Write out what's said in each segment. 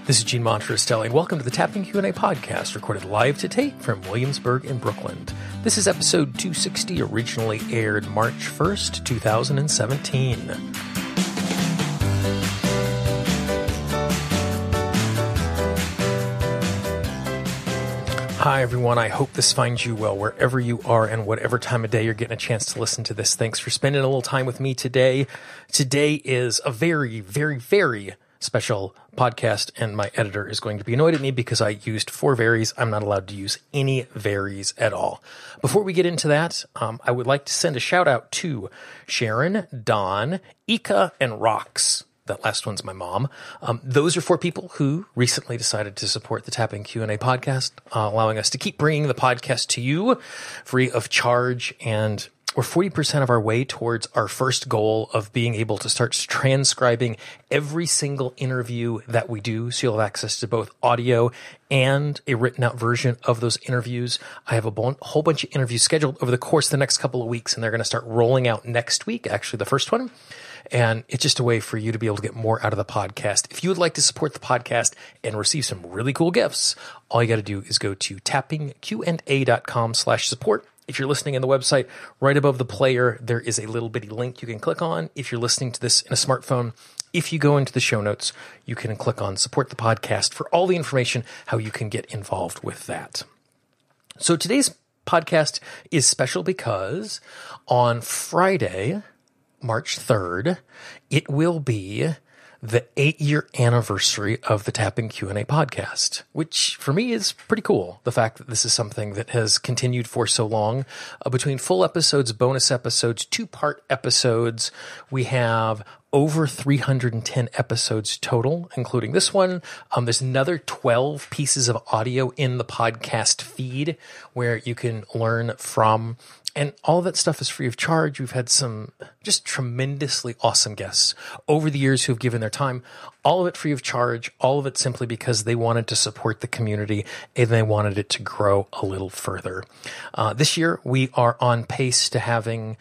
This is Gene Montefiore, and welcome to the Tapping Q&A podcast, recorded live to tape from Williamsburg in Brooklyn. This is episode 260, originally aired March 1st, 2017. Hi, everyone. I hope this finds you well wherever you are and whatever time of day you're getting a chance to listen to this. Thanks for spending a little time with me today. Today is a very, very, very special podcast, and my editor is going to be annoyed at me because I used 4 varies. I'm not allowed to use any varies at all. Before we get into that, I would like to send a shout out to Sharon, Don, Ika, and Rox. That last one's my mom. Those are 4 people who recently decided to support the Tapping Q&A podcast, allowing us to keep bringing the podcast to you free of charge. And we're 40% of our way towards our first goal of being able to start transcribing every single interview that we do. So you'll have access to both audio and a written out version of those interviews. I have a whole bunch of interviews scheduled over the course of the next couple of weeks, and they're going to start rolling out next week, actually the first one. And it's just a way for you to be able to get more out of the podcast. If you would like to support the podcast and receive some really cool gifts, all you got to do is go to tappingqa.com/support. If you're listening in the website, right above the player, there is a little bitty link you can click on. If you're listening to this in a smartphone, if you go into the show notes, you can click on support the podcast for all the information, how you can get involved with that. So today's podcast is special because on Friday, March 3rd, it will be the 8-year anniversary of the Tapping Q&A podcast, which for me is pretty cool. The fact that this is something that has continued for so long, between full episodes, bonus episodes, 2-part episodes, we have over 310 episodes total, including this one. There's another 12 pieces of audio in the podcast feed where you can learn from. And all of that stuff is free of charge. We've had some just tremendously awesome guests over the years who have given their time, all of it free of charge, all of it simply because they wanted to support the community and they wanted it to grow a little further. This year, we are on pace to having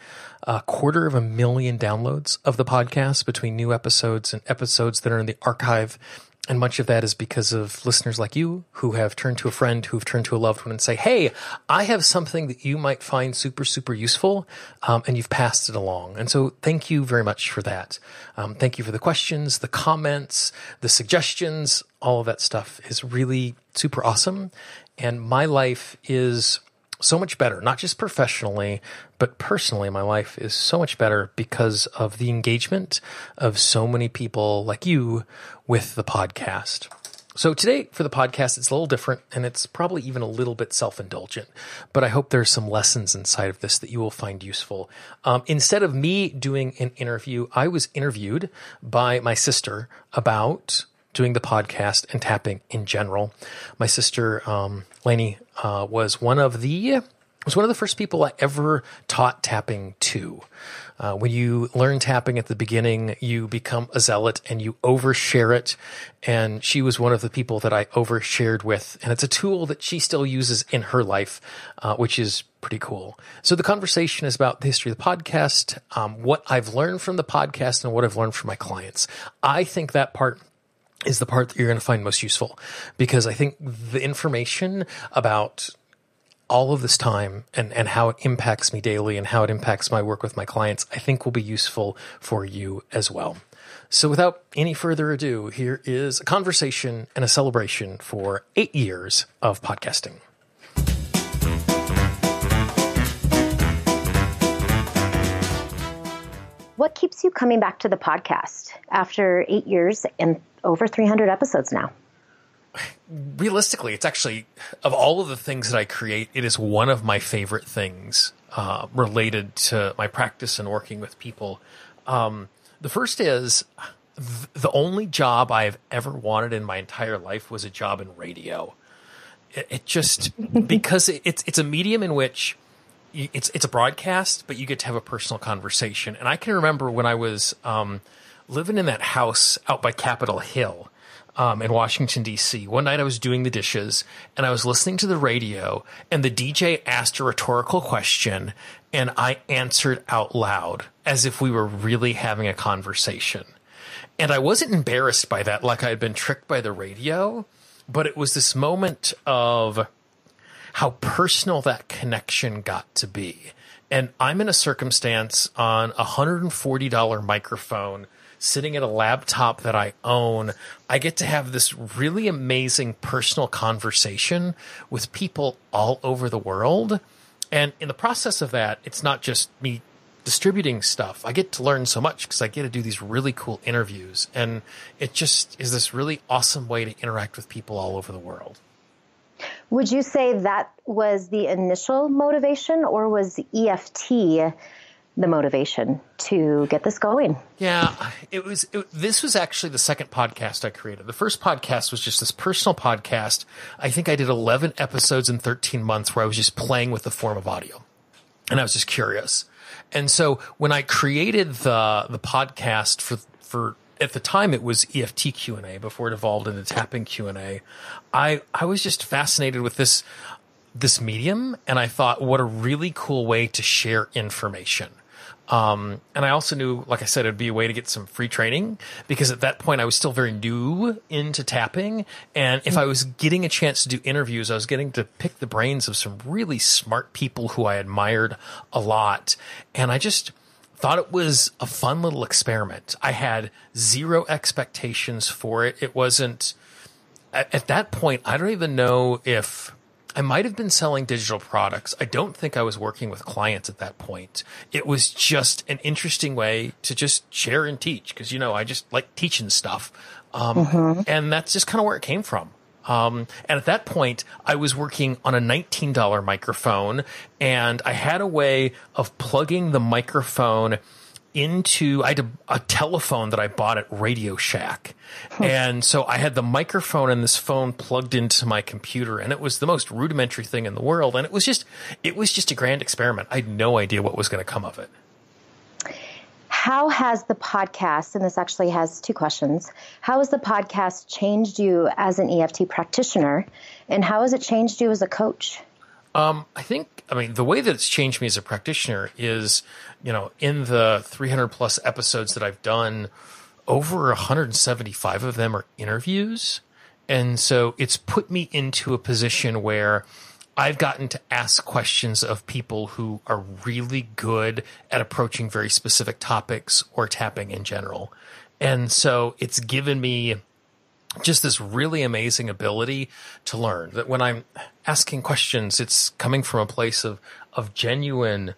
250,000 downloads of the podcast between new episodes and episodes that are in the archive. And much of that is because of listeners like you who have turned to a friend, who've turned to a loved one and say, hey, I have something that you might find super, super useful, and you've passed it along. And so thank you very much for that. Thank you for the questions, the comments, the suggestions. All of that stuff is really super awesome. And my life is so much better, not just professionally, but personally, my life is so much better because of the engagement of so many people like you with the podcast. So today for the podcast, it's a little different and it's probably even a little bit self-indulgent, but I hope there's some lessons inside of this that you will find useful. Instead of me doing an interview, I was interviewed by my sister about doing the podcast and tapping in general. My sister, Lainey, was one of the first people I ever taught tapping to. When you learn tapping at the beginning, you become a zealot and you overshare it. And she was one of the people that I overshared with. And it's a tool that she still uses in her life, which is pretty cool. So the conversation is about the history of the podcast, what I've learned from the podcast and what I've learned from my clients. I think that part is the part that you're going to find most useful, because I think the information about all of this time and how it impacts me daily and how it impacts my work with my clients, I think will be useful for you as well. So without any further ado, here is a conversation and a celebration for 8 years of podcasting. What keeps you coming back to the podcast after 8 years and over 300 episodes now? Realistically, it's actually, of all of the things that I create, it is one of my favorite things related to my practice and working with people. The first is the only job I've ever wanted in my entire life was a job in radio. It just, because it's a medium in which it's a broadcast, but you get to have a personal conversation. And I can remember when I was living in that house out by Capitol Hill in Washington, D.C. One night I was doing the dishes and I was listening to the radio and the DJ asked a rhetorical question and I answered out loud as if we were really having a conversation. And I wasn't embarrassed by that, like I had been tricked by the radio, but it was this moment of how personal that connection got to be. And I'm in a circumstance on a $140 microphone sitting at a laptop that I own. I get to have this really amazing personal conversation with people all over the world. And in the process of that, it's not just me distributing stuff. I get to learn so much because I get to do these really cool interviews. And it just is this really awesome way to interact with people all over the world. Would you say that was the initial motivation, or was EFT the motivation to get this going? Yeah, this was actually the second podcast I created. The first podcast was just this personal podcast. I think I did 11 episodes in 13 months where I was just playing with the form of audio. And I was just curious. And so when I created the podcast for at the time it was EFT Q&A before it evolved into tapping Q&A, I was just fascinated with this medium. And I thought, what a really cool way to share information. And I also knew, like I said, it'd be a way to get some free training, because at that point I was still very new into tapping. And if I was getting a chance to do interviews, I was getting to pick the brains of some really smart people who I admired a lot. And I just thought it was a fun little experiment. I had zero expectations for it. It wasn't, at that point, I don't even know if I might have been selling digital products. I don't think I was working with clients at that point. It was just an interesting way to just share and teach, because, I just like teaching stuff. And that's just kind of where it came from. And at that point, I was working on a $19 microphone, and I had a way of plugging the microphone into, I had a telephone that I bought at Radio Shack. And so I had the microphone and this phone plugged into my computer, and it was the most rudimentary thing in the world. And it was just a grand experiment. I had no idea what was going to come of it. How has the podcast, and this actually has two questions, how has the podcast changed you as an EFT practitioner, and how has it changed you as a coach? The way that it's changed me as a practitioner is, in the 300 plus episodes that I've done, over 175 of them are interviews. And so it's put me into a position where I've gotten to ask questions of people who are really good at approaching very specific topics or tapping in general. And so it's given me just this really amazing ability to learn, that when I'm asking questions, it's coming from a place of genuine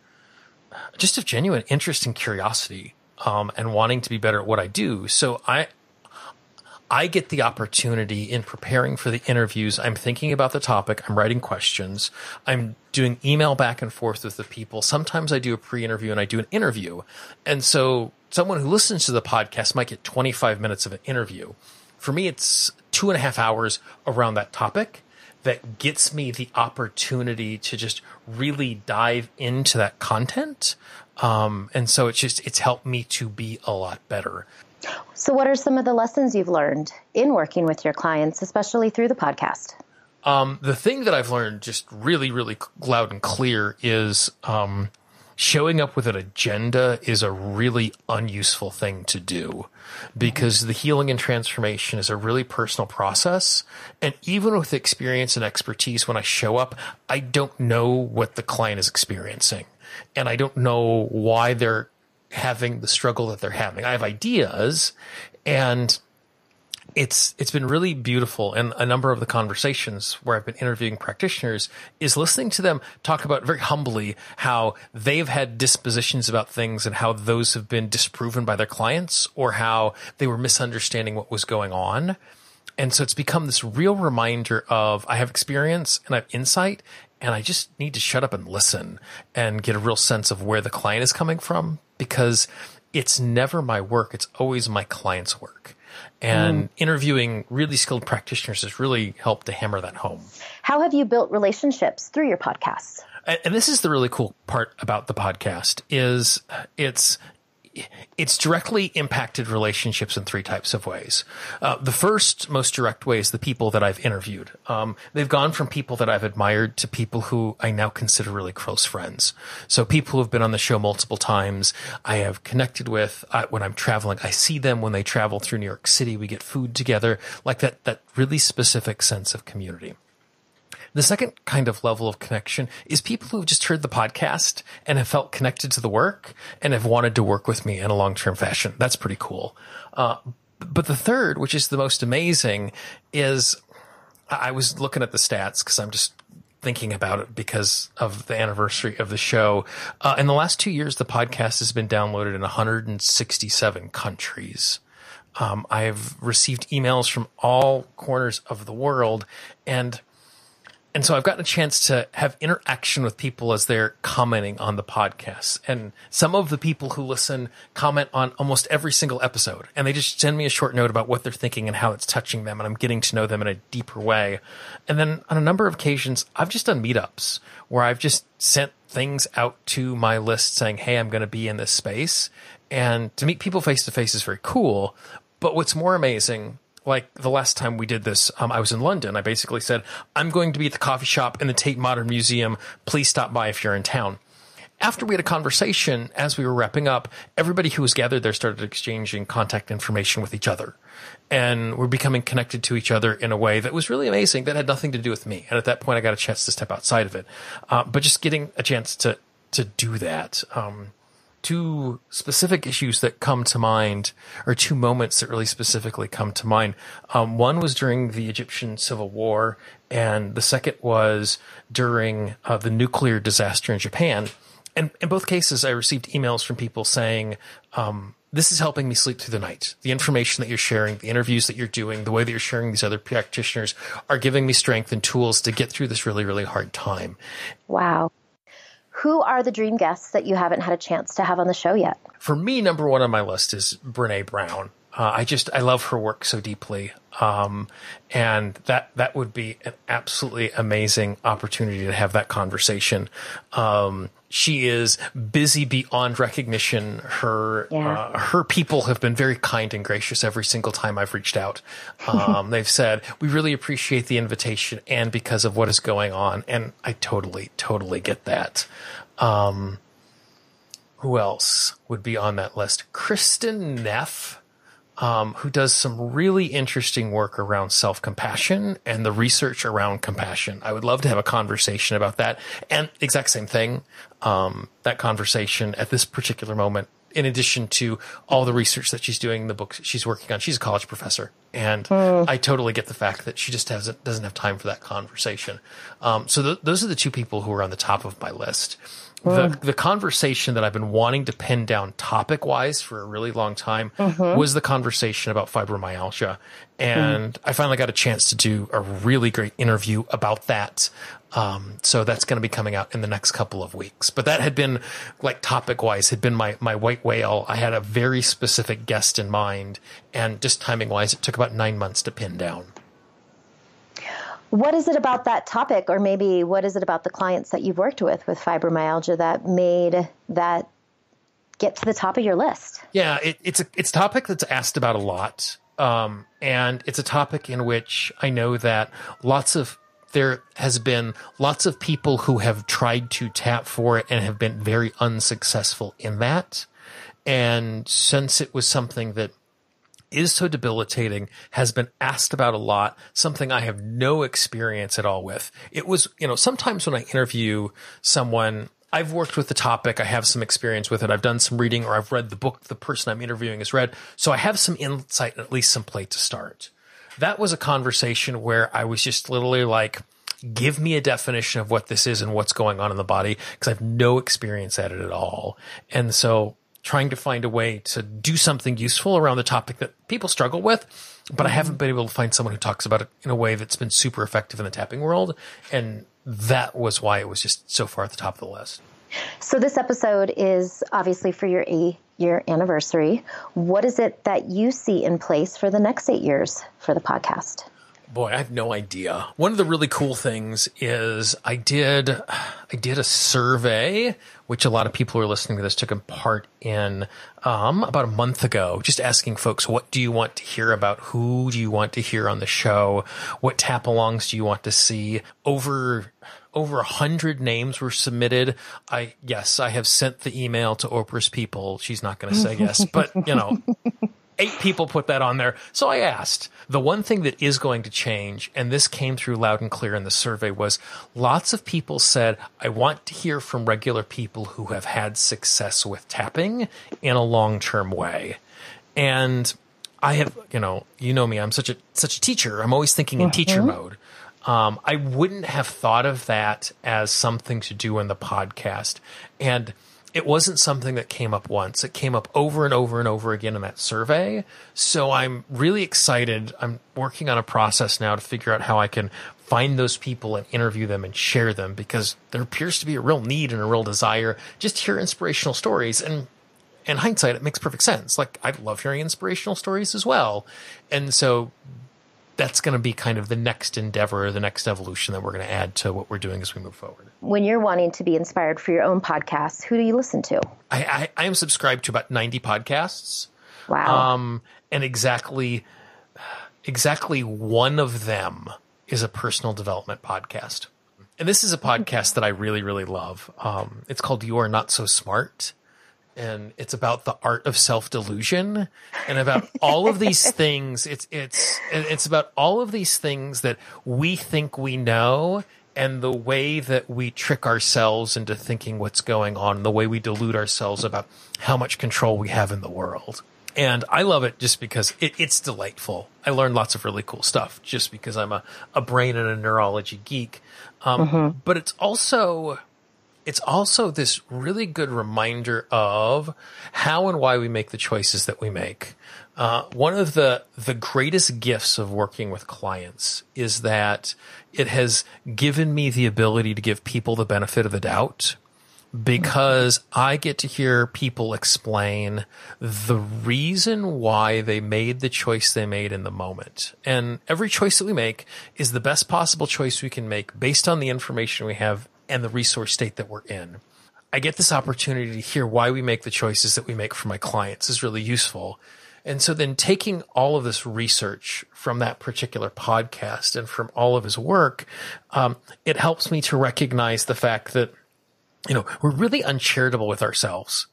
interest and curiosity, and wanting to be better at what I do. So I get the opportunity in preparing for the interviews. I'm thinking about the topic. I'm writing questions. I'm doing email back and forth with the people. Sometimes I do a pre-interview and I do an interview. And so someone who listens to the podcast might get 25 minutes of an interview. For me, it's 2.5 hours around that topic that gets me the opportunity to just really dive into that content. And so it's helped me to be a lot better. So what are some of the lessons you've learned in working with your clients, especially through the podcast? The thing that I've learned just really, really loud and clear is showing up with an agenda is a really unuseful thing to do, because the healing and transformation is a really personal process. And even with experience and expertise, when I show up, I don't know what the client is experiencing, and I don't know why they're having the struggle that they're having. I have ideas, and it's been really beautiful. And a number of the conversations where I've been interviewing practitioners is listening to them talk about very humbly how they've had dispositions about things and how those have been disproven by their clients, or how they were misunderstanding what was going on. And so it's become this real reminder of, I have experience and I have insight, and I just need to shut up and listen and get a real sense of where the client is coming from, because it's never my work. It's always my client's work. And interviewing really skilled practitioners has really helped to hammer that home. How have you built relationships through your podcast? And this is the really cool part about the podcast is it's directly impacted relationships in three types of ways. The first, most direct way is the people that I've interviewed. They've gone from people that I've admired to people who I now consider really close friends. So people who have been on the show multiple times, I have connected with when I'm traveling. I see them when they travel through New York City. We get food together, like that really specific sense of community. The second kind of level of connection is people who have just heard the podcast and have felt connected to the work and have wanted to work with me in a long-term fashion. That's pretty cool. But the third, which is the most amazing, is I was looking at the stats because I'm just thinking about it because of the anniversary of the show. In the last 2 years, the podcast has been downloaded in 167 countries. I've received emails from all corners of the world, and so I've gotten a chance to have interaction with people as they're commenting on the podcast. And some of the people who listen comment on almost every single episode. And they just send me a short note about what they're thinking and how it's touching them. And I'm getting to know them in a deeper way. And then on a number of occasions, I've just done meetups where I've just sent things out to my list saying, hey, I'm going to be in this space. And to meet people face to face is very cool. But what's more amazing, like the last time we did this, I was in London. I basically said, I'm going to be at the coffee shop in the Tate Modern Museum. Please stop by if you're in town. After we had a conversation, as we were wrapping up, everybody who was gathered there started exchanging contact information with each other. And we're becoming connected to each other in a way that was really amazing, that had nothing to do with me. And at that point, I got a chance to step outside of it. But just getting a chance to do that. Two specific issues that come to mind, or two moments that really specifically come to mind. One was during the Egyptian Civil War, and the second was during the nuclear disaster in Japan. And in both cases, I received emails from people saying, this is helping me sleep through the night. The information that you're sharing, the interviews that you're doing, the way that you're sharing these other practitioners are giving me strength and tools to get through this really, really hard time. Wow. Who are the dream guests that you haven't had a chance to have on the show yet? For me, number one on my list is Brené Brown. I love her work so deeply. And that would be an absolutely amazing opportunity to have that conversation. She is busy beyond recognition. Her people have been very kind and gracious every single time I've reached out. They've said, we really appreciate the invitation and because of what is going on. And I totally get that. Who else would be on that list? Kristen Neff. Who does some really interesting work around self-compassion and the research around compassion. I would love to have a conversation about that. And exact same thing, that conversation at this particular moment, in addition to all the research that she's doing, the books she's working on. She's a college professor. And I totally get the fact that she just doesn't have time for that conversation. So those are the two people who are on the top of my list. The conversation that I've been wanting to pin down topic-wise for a really long time was the conversation about fibromyalgia. And I finally got a chance to do a really great interview about that. So that's going to be coming out in the next couple of weeks. But that had been, like, topic-wise, had been my white whale. I had a very specific guest in mind. And just timing-wise, it took about 9 months to pin down. What is it about that topic, or maybe what is it about the clients that you've worked with fibromyalgia that made that get to the top of your list? Yeah, it's a topic that's asked about a lot. And it's a topic in which I know that there has been lots of people who have tried to tap for it and have been very unsuccessful in that. And since it was something that is so debilitating, has been asked about a lot, something I have no experience at all with. It was, sometimes when I interview someone, I've worked with the topic, I have some experience with it, I've done some reading, or I've read the book the person I'm interviewing has read, so I have some insight and at least some place to start. That was a conversation where I was just literally like, give me a definition of what this is and what's going on in the body, because I have no experience at it at all. And so trying to find a way to do something useful around the topic that people struggle with, but I haven't been able to find someone who talks about it in a way that's been super effective in the tapping world. And that was why it was just so far at the top of the list. So this episode is obviously for your 8-year anniversary. What is it that you see in place for the next 8 years for the podcast? Boy, I have no idea. One of the really cool things is I did a survey, which a lot of people who are listening to this took part in about a month ago, just asking folks, what do you want to hear about? Who do you want to hear on the show? What tap-alongs do you want to see? Over 100 names were submitted. I have sent the email to Oprah's people. She's not going to say yes, but 8 people put that on there. So I asked. The one thing that is going to change, and this came through loud and clear in the survey, was lots of people said, I want to hear from regular people who have had success with tapping in a long-term way. And I have, you know me, I'm such a teacher. I'm always thinking in teacher mode. I wouldn't have thought of that as something to do in the podcast. And it wasn't something that came up once. It came up over and over and over again in that survey. So I'm really excited. I'm working on a process now to figure out how I can find those people and interview them and share them, because there appears to be a real need and a real desire just to hear inspirational stories. And in hindsight, it makes perfect sense. Like, I love hearing inspirational stories as well. And so that's going to be kind of the next endeavor, the next evolution that we're going to add to what we're doing as we move forward. When you're wanting to be inspired for your own podcasts, who do you listen to? I am subscribed to about 90 podcasts. Wow. And exactly one of them is a personal development podcast. And this is a podcast that I really, really love. It's called You Are Not So Smart. And it's about the art of self-delusion and about all of these things. It's about all of these things that we think we know, and the way that we trick ourselves into thinking what's going on, the way we delude ourselves about how much control we have in the world. And I love it just because it's delightful. I learned lots of really cool stuff just because I'm a brain and a neurology geek. But it's also this really good reminder of how and why we make the choices that we make. One of the greatest gifts of working with clients is that it has given me the ability to give people the benefit of the doubt, because I get to hear people explain the reason why they made the choice they made in the moment. And every choice that we make is the best possible choice we can make based on the information we have and the resource state that we're in. I get this opportunity to hear why we make the choices that we make for my clients is really useful. And so then taking all of this research from that particular podcast and from all of his work, it helps me to recognize the fact that, we're really uncharitable with ourselves,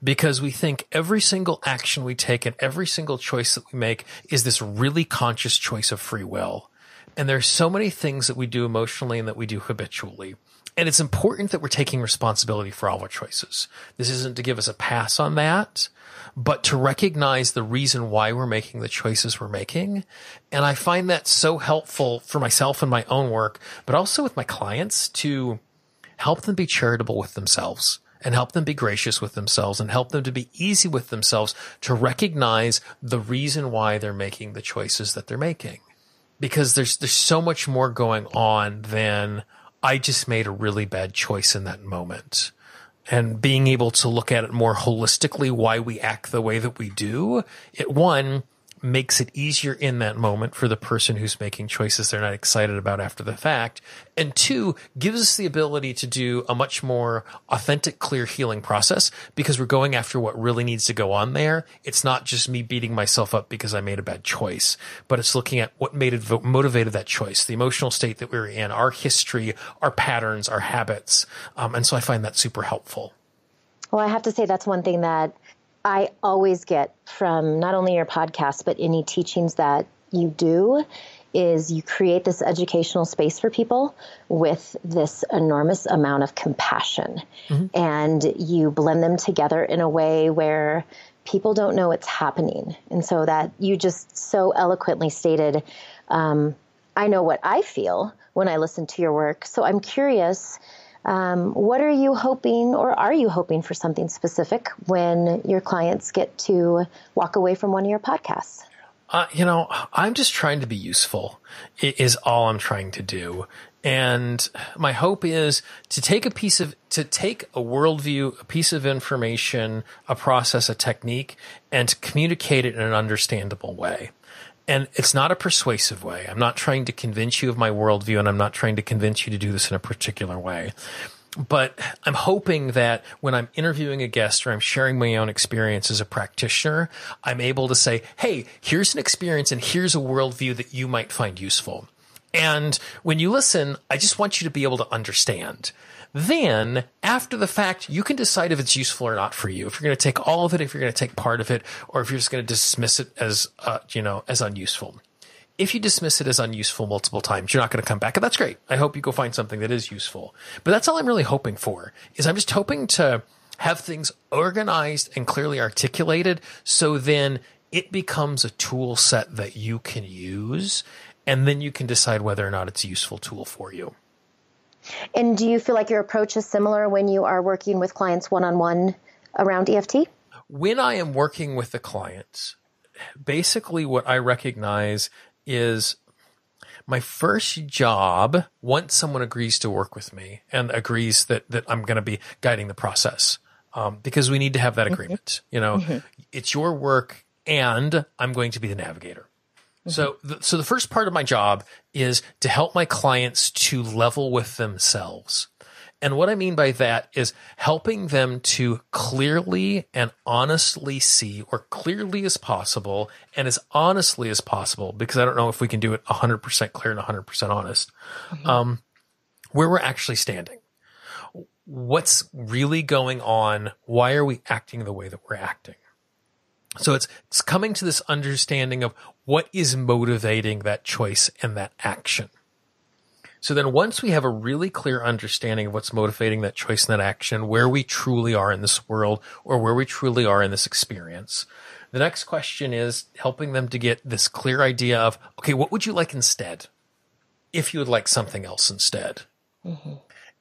because we think every single action we take and every single choice that we make is this really conscious choice of free will. And there's so many things that we do emotionally and that we do habitually. And it's important that we're taking responsibility for all of our choices. This isn't to give us a pass on that, but to recognize the reason why we're making the choices we're making. And I find that so helpful for myself and my own work, but also with my clients, to help them be charitable with themselves and help them be gracious with themselves and help them to be easy with themselves, to recognize the reason why they're making the choices that they're making. Because there's so much more going on than I just made a really bad choice in that moment. And being able to look at it more holistically, why we act the way that we do, one, makes it easier in that moment for the person who's making choices they're not excited about after the fact. And 2, gives us the ability to do a much more authentic, clear healing process, because we're going after what really needs to go on there. It's not just me beating myself up because I made a bad choice, but it's looking at what motivated that choice, the emotional state that we were in, our history, our patterns, our habits. And so I find that super helpful. Well, I have to say that's one thing that I always get from not only your podcast, but any teachings that you do, is you create this educational space for people with this enormous amount of compassion. And you blend them together in a way where people don't know it's happening. And so that you just so eloquently stated, I know what I feel when I listen to your work. So I'm curious, what are you hoping, or are you hoping for something specific when your clients get to walk away from one of your podcasts? I'm just trying to be useful, is all I'm trying to do. And my hope is to take a worldview, a piece of information, a process, a technique, and to communicate it in an understandable way. And it's not a persuasive way. I'm not trying to convince you of my worldview, and I'm not trying to convince you to do this in a particular way. But I'm hoping that when I'm interviewing a guest or I'm sharing my own experience as a practitioner, I'm able to say, hey, here's an experience and here's a worldview that you might find useful. And when you listen, I just want you to be able to understand. Then, after the fact, you can decide if it's useful or not for you. If you're going to take all of it, if you're going to take part of it, or if you're just going to dismiss it as, as unuseful. If you dismiss it as unuseful multiple times, you're not going to come back. And that's great. I hope you go find something that is useful. But that's all I'm really hoping for, is I'm just hoping to have things organized and clearly articulated, so then it becomes a tool set that you can use, and then you can decide whether or not it's a useful tool for you. And do you feel like your approach is similar when you are working with clients one-on-one around EFT? When I am working with the clients, basically what I recognize is my first job, once someone agrees to work with me and agrees that I'm going to be guiding the process, because we need to have that agreement. It's your work and I'm going to be the navigator. So the first part of my job is to help my clients to level with themselves. And what I mean by that is helping them to clearly and honestly see, or clearly as possible and as honestly as possible, because I don't know if we can do it 100% clear and 100% honest, where we're actually standing. What's really going on? Why are we acting the way that we're acting? So it's coming to this understanding of what is motivating that choice and that action. So then once we have a really clear understanding of what's motivating that choice and that action, where we truly are in this world or where we truly are in this experience, the next question is helping them to get this clear idea of, okay, what would you like instead? If you would like something else instead.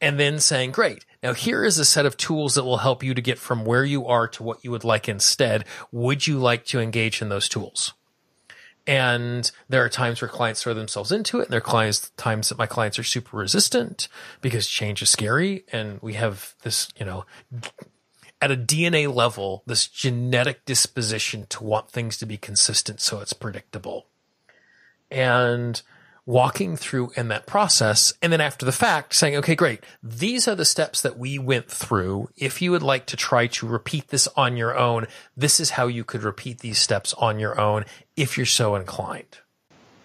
And then saying, great, now here is a set of tools that will help you to get from where you are to what you would like instead. Would you like to engage in those tools? And there are times where clients throw themselves into it, and there are times that my clients are super resistant because change is scary. And we have this, at a DNA level, this genetic disposition to want things to be consistent so it's predictable. And walking through in that process, and then after the fact saying, okay, great, these are the steps that we went through. If you would like to try to repeat this on your own, this is how you could repeat these steps on your own if you're so inclined.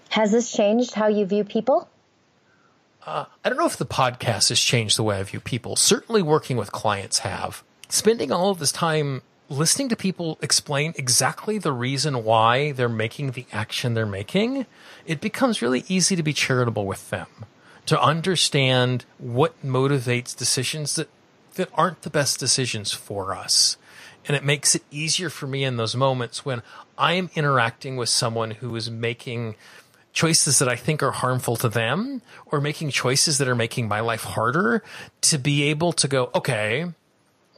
Has this changed how you view people? I don't know if the podcast has changed the way I view people. Certainly working with clients have. Spending all of this time listening to people explain exactly the reason why they're making the action they're making, it becomes really easy to be charitable with them, to understand what motivates decisions that aren't the best decisions for us. And it makes it easier for me in those moments when I am interacting with someone who is making choices that I think are harmful to them, or making choices that are making my life harder, to be able to go, okay,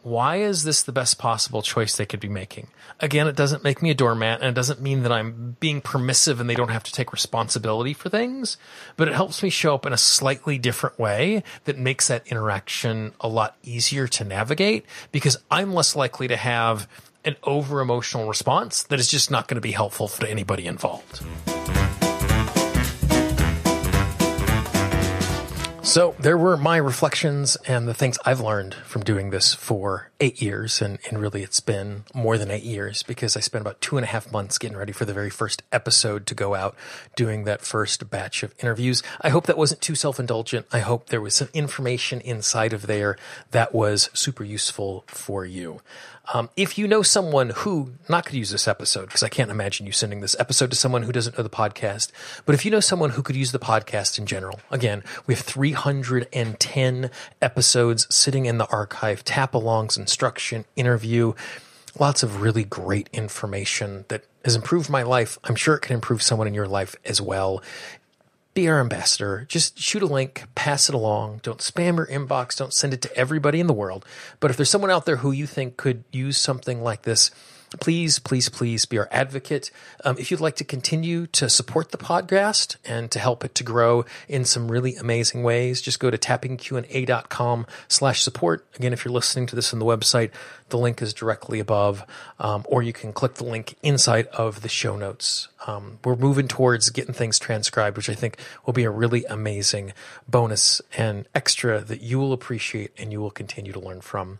why is this the best possible choice they could be making? Again, it doesn't make me a doormat, and it doesn't mean that I'm being permissive and they don't have to take responsibility for things, but it helps me show up in a slightly different way that makes that interaction a lot easier to navigate, because I'm less likely to have an over-emotional response that is just not going to be helpful for anybody involved. So there were my reflections and the things I've learned from doing this for 8 years. And really it's been more than 8 years, because I spent about 2.5 months getting ready for the very first episode to go out, doing that first batch of interviews. I hope that wasn't too self-indulgent. I hope there was some information inside of there that was super useful for you. If you know someone who not could use this episode, because I can't imagine you sending this episode to someone who doesn't know the podcast, but if you know someone who could use the podcast in general, again, we have 310 episodes sitting in the archive, tap-alongs, instruction, interview, lots of really great information that has improved my life. I'm sure it can improve someone in your life as well. Be our ambassador. Just shoot a link, pass it along. Don't spam your inbox. Don't send it to everybody in the world. But if there's someone out there who you think could use something like this, please, please, please be our advocate. If you'd like to continue to support the podcast and to help it to grow in some really amazing ways, just go to tappingqna.com/support. Again, if you're listening to this on the website, the link is directly above, or you can click the link inside of the show notes. we're moving towards getting things transcribed, which I think will be a really amazing bonus and extra that you will appreciate and you will continue to learn from.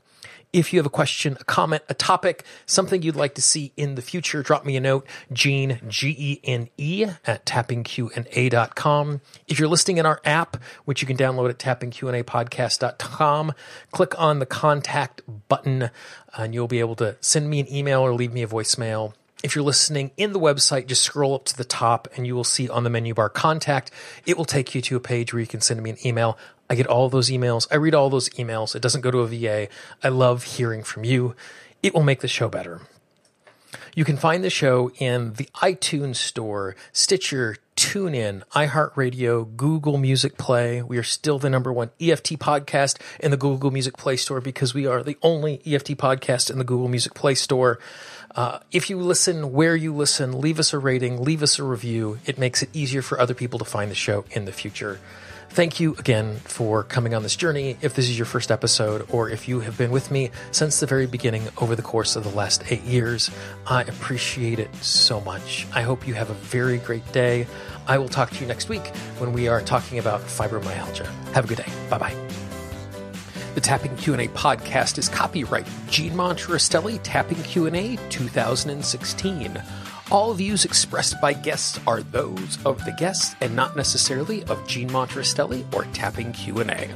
If you have a question, a comment, a topic, something you'd like to see in the future, drop me a note, Gene, Gene, at tappingqna.com. If you're listening in our app, which you can download at tappingqnapodcast.com, click on the contact button and you'll be able to send me an email or leave me a voicemail. If you're listening in the website, just scroll up to the top and you will see on the menu bar contact. It will take you to a page where you can send me an email. I get all those emails. I read all those emails. It doesn't go to a VA. I love hearing from you. It will make the show better. You can find the show in the iTunes Store, Stitcher, TuneIn, iHeartRadio, Google Music Play. We are still the #1 EFT podcast in the Google Music Play Store because we are the only EFT podcast in the Google Music Play Store. If you listen where you listen, leave us a rating, leave us a review. It makes it easier for other people to find the show in the future. Thank you again for coming on this journey. If this is your first episode, or if you have been with me since the very beginning over the course of the last 8 years, I appreciate it so much. I hope you have a very great day. I will talk to you next week when we are talking about fibromyalgia. Have a good day. Bye-bye. The Tapping Q&A podcast is copyright Gene Monterostelli, Tapping Q&A 2016. All views expressed by guests are those of the guests and not necessarily of Gene Monterostelli or Tapping Q&A.